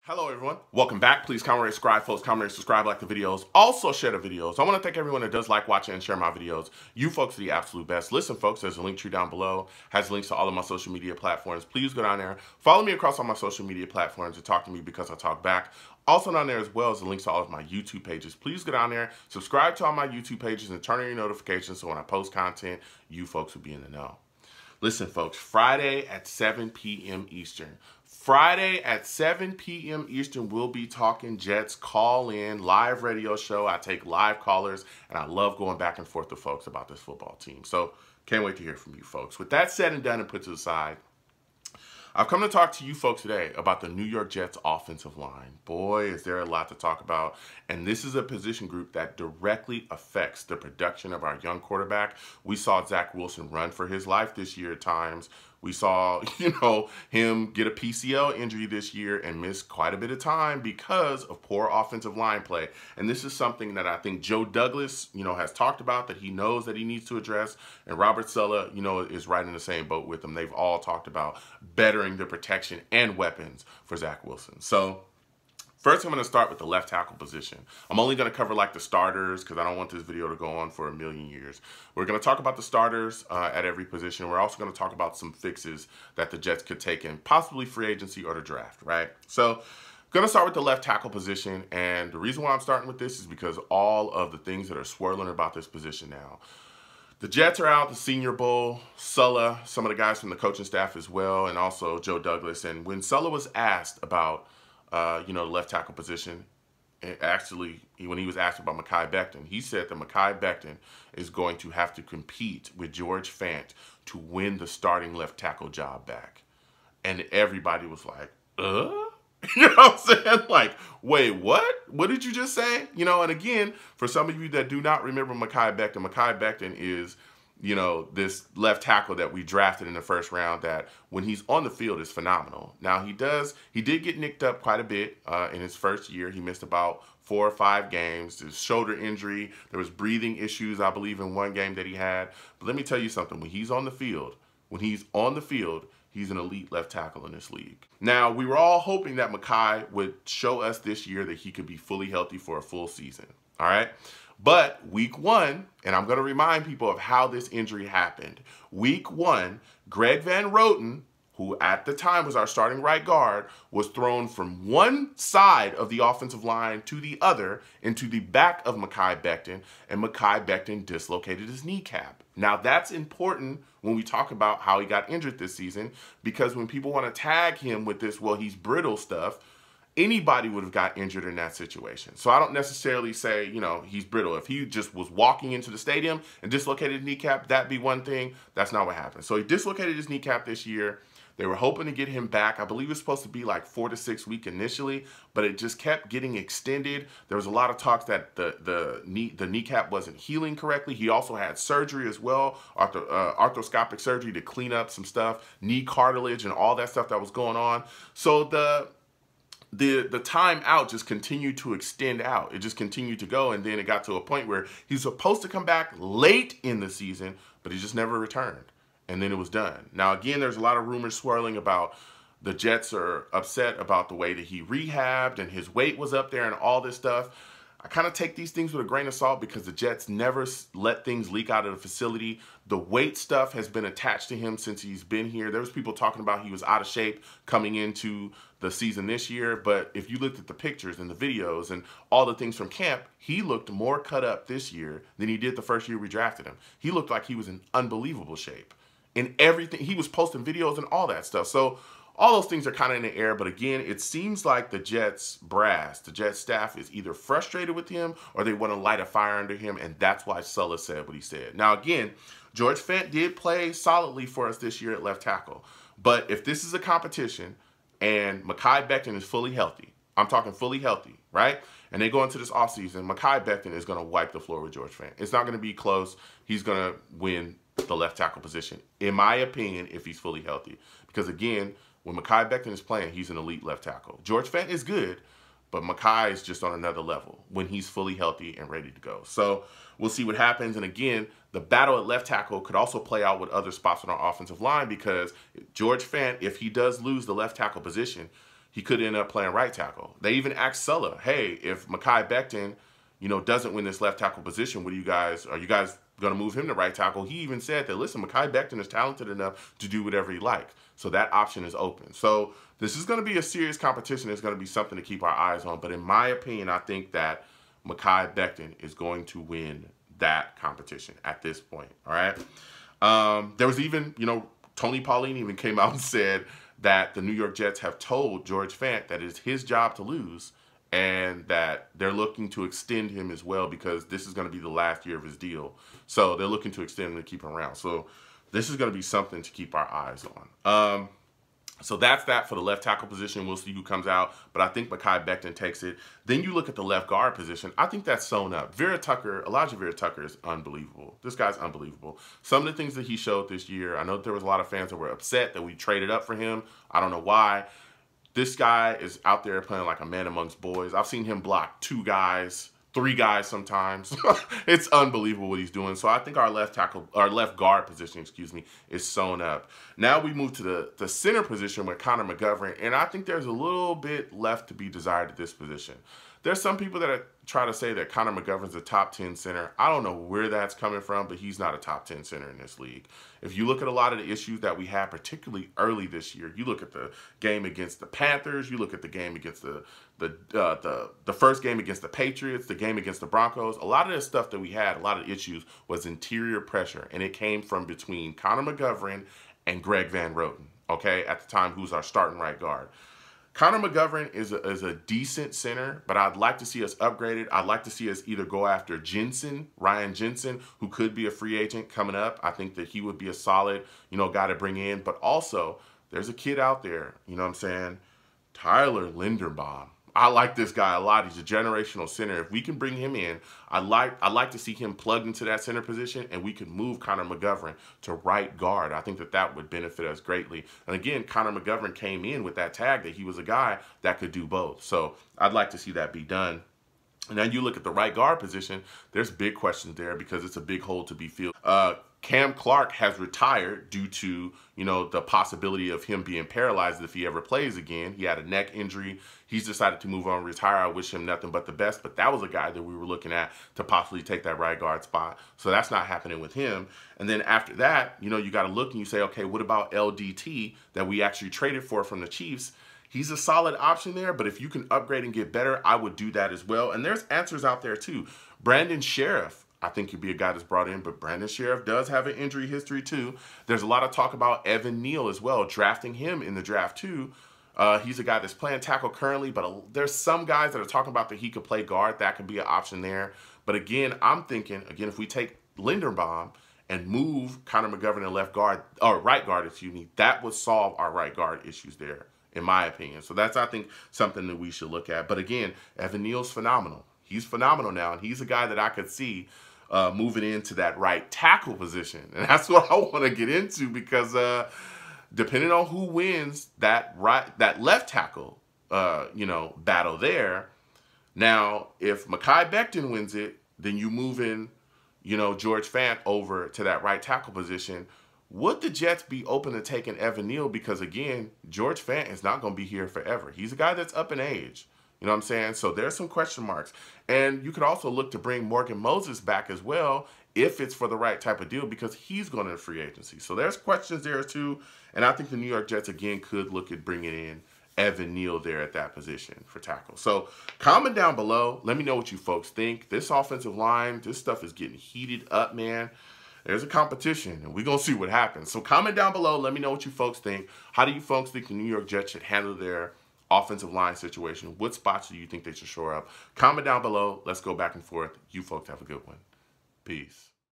Hello everyone, welcome back. Please comment, rate, subscribe, folks. Comment, rate, subscribe, like the videos. Also share the videos. I want to thank everyone that does like, watching, and share my videos. You folks are the absolute best. Listen folks, there's a link tree down below. Has links to all of my social media platforms. Please go down there. Follow me across all my social media platforms and talk to me because I talk back. Also down there as well is the links to all of my YouTube pages. Please go down there, subscribe to all my YouTube pages, and turn on your notifications so when I post content, you folks will be in the know. Listen folks, Friday at 7 p.m. Eastern. Friday at 7 p.m. Eastern, we'll be talking Jets call-in live radio show. I take live callers, and I love going back and forth to folks about this football team. So can't wait to hear from you folks. With that said and done and put to the side, I've come to talk to you folks today about the New York Jets offensive line. Boy, is there a lot to talk about. And this is a position group that directly affects the production of our young quarterback. We saw Zach Wilson run for his life this year at times. We saw, him get a PCL injury this year and miss quite a bit of time because of poor offensive line play. And this is something that I think Joe Douglas, has talked about, that he knows that he needs to address. And Robert Saleh, is right in the same boat with him. They've all talked about bettering the protection and weapons for Zach Wilson. So first, I'm going to start with the left tackle position. I'm only going to cover like the starters because I don't want this video to go on for a million years. We're going to talk about the starters at every position. We're also going to talk about some fixes that the Jets could take in possibly free agency or the draft, right? So going to start with the left tackle position. And the reason why I'm starting with this is because all of the things that are swirling about this position now. The Jets are out, the Senior Bowl, Saleh, some of the guys from the coaching staff as well, and also Joe Douglas. And when Saleh was asked about the left tackle position, actually, when he was asked about Mekhi Becton, he said that Mekhi Becton is going to have to compete with George Fant to win the starting left tackle job back. And everybody was like, You know what I'm saying? Like, wait, what? What did you just say? And again, for some of you that do not remember Mekhi Becton is this left tackle that we drafted in the first round that when he's on the field is phenomenal. Now he did get nicked up quite a bit in his first year. He missed about 4 or 5 games. His shoulder injury, there was breathing issues, I believe, in one game that he had. But let me tell you something, when he's on the field, he's an elite left tackle in this league. Now, we were all hoping that Mekhi would show us this year that he could be fully healthy for a full season. All right? But week 1, and I'm going to remind people of how this injury happened. Week 1, Greg Van Roten, who at the time was our starting right guard, was thrown from one side of the offensive line to the other into the back of Mekhi Becton, and Mekhi Becton dislocated his kneecap. Now, that's important when we talk about how he got injured this season, because when people want to tag him with this, well, he's brittle stuff, anybody would have got injured in that situation. So I don't necessarily say, he's brittle. If he just was walking into the stadium and dislocated his kneecap, that'd be one thing. That's not what happened. So he dislocated his kneecap this year. They were hoping to get him back. I believe it was supposed to be like 4 to 6 weeks initially, but it just kept getting extended. There was a lot of talks that the kneecap wasn't healing correctly. He also had surgery as well, arthroscopic surgery to clean up some stuff, knee cartilage and all that stuff that was going on. So the time out just continued to extend out. It just continued to go, and then it got to a point where he's supposed to come back late in the season, but he just never returned. And then it was done. Now, again, there's a lot of rumors swirling about the Jets are upset about the way that he rehabbed and his weight was up there and all this stuff. I kind of take these things with a grain of salt because the Jets never let things leak out of the facility. The weight stuff has been attached to him since he's been here. There was people talking about he was out of shape coming into the season this year, but if you looked at the pictures and the videos and all the things from camp, he looked more cut up this year than he did the first year we drafted him. He looked like he was in unbelievable shape. In everything, he was posting videos and all that stuff. So all those things are kind of in the air. But again, it seems like the Jets brass, the Jets staff is either frustrated with him or they want to light a fire under him. And that's why Saleh said what he said. Now, again, George Fant did play solidly for us this year at left tackle. But if this is a competition and Mekhi Becton is fully healthy, I'm talking fully healthy, right? And they go into this offseason, Mekhi Becton is going to wipe the floor with George Fant. It's not going to be close. He's going to win the left tackle position, in my opinion, if he's fully healthy. Because again, when Mekhi Becton is playing, he's an elite left tackle. George Fant is good, but Mekhi is just on another level when he's fully healthy and ready to go. So we'll see what happens. And again, the battle at left tackle could also play out with other spots on our offensive line because George Fant, if he does lose the left tackle position, he could end up playing right tackle. They even asked Saleh, hey, if Mekhi Becton, doesn't win this left tackle position, are you guys going to move him to right tackle? He even said that, listen, Mekhi Becton is talented enough to do whatever he likes. So that option is open. So this is going to be a serious competition. It's going to be something to keep our eyes on. But in my opinion, I think that Mekhi Becton is going to win that competition at this point. All right. There was even, Tony Pauline even came out and said that the New York Jets have told George Fant that it's his job to lose, and that they're looking to extend him as well because this is going to be the last year of his deal. So they're looking to extend him to keep him around. So this is going to be something to keep our eyes on. So that's that for the left tackle position. We'll see who comes out, but I think Mekhi Becton takes it. Then you look at the left guard position. I think that's sewn up. Elijah Vera Tucker is unbelievable. This guy's unbelievable. Some of the things that he showed this year, I know there was a lot of fans that were upset that we traded up for him. I don't know why. This guy is out there playing like a man amongst boys. I've seen him block 2 guys, 3 guys sometimes. It's unbelievable what he's doing. So I think our left guard position, is sewn up. Now we move to the center position with Connor McGovern, and I think there's a little bit left to be desired at this position. There's some people that try to say that Connor McGovern's a top 10 center. I don't know where that's coming from, but he's not a top 10 center in this league. If you look at a lot of the issues that we had, particularly early this year, you look at the game against the Panthers, you look at the game against the first game against the Patriots, the game against the Broncos, a lot of the stuff that we had, a lot of issues was interior pressure, and it came from between Connor McGovern and Greg Van Roten, okay, at the time, who's our starting right guard. Connor McGovern is a decent center, but I'd like to see us upgraded. I'd like to see us either go after Ryan Jensen, who could be a free agent coming up. I think that he would be a solid, guy to bring in. But also, there's a kid out there, Tyler Linderbaum. I like this guy a lot. He's a generational center. If we can bring him in, I'd like to see him plugged into that center position, and we could move Connor McGovern to right guard. I think that would benefit us greatly. And again, Connor McGovern came in with that tag that he was a guy that could do both. So I'd like to see that be done. And then you look at the right guard position, there's big questions there because it's a big hole to be filled. Cam Clark has retired due to, the possibility of him being paralyzed if he ever plays again. He had a neck injury. He's decided to move on and retire. I wish him nothing but the best, but that was a guy that we were looking at to possibly take that right guard spot. So that's not happening with him. And then after that, you got to look and you say, okay, what about LDT that we actually traded for from the Chiefs? He's a solid option there, but if you can upgrade and get better, I would do that as well. And there's answers out there too. Brandon Sheriff, I think he'd be a guy that's brought in, but Brandon Sheriff does have an injury history too. There's a lot of talk about Evan Neal as well, drafting him in the draft too. He's a guy that's playing tackle currently, but there's some guys that are talking about that he could play guard. That could be an option there. But again, I'm thinking, if we take Linderbaum and move Connor McGovern to left guard, or right guard, that would solve our right guard issues there, in my opinion. So that's, I think, something that we should look at. But again, Evan Neal's phenomenal. He's phenomenal now, and he's a guy that I could see moving into that right tackle position. And that's what I want to get into because depending on who wins that left tackle, battle there. Now, if Mekhi Becton wins it, then you move in, George Fant over to that right tackle position. Would the Jets be open to taking Evan Neal? Because again, George Fant is not going to be here forever. He's a guy that's up in age. You know what I'm saying? So there's some question marks. And you could also look to bring Morgan Moses back as well if it's for the right type of deal because he's going to free agency. So there's questions there too. And I think the New York Jets, again, could look at bringing in Evan Neal there at that position for tackle. So comment down below. Let me know what you folks think. This offensive line, this stuff is getting heated up, man. There's a competition, and we're going to see what happens. So comment down below. Let me know what you folks think. How do you folks think the New York Jets should handle their offensive line situation? What spots do you think they should shore up? Comment down below. Let's go back and forth. You folks have a good one. Peace.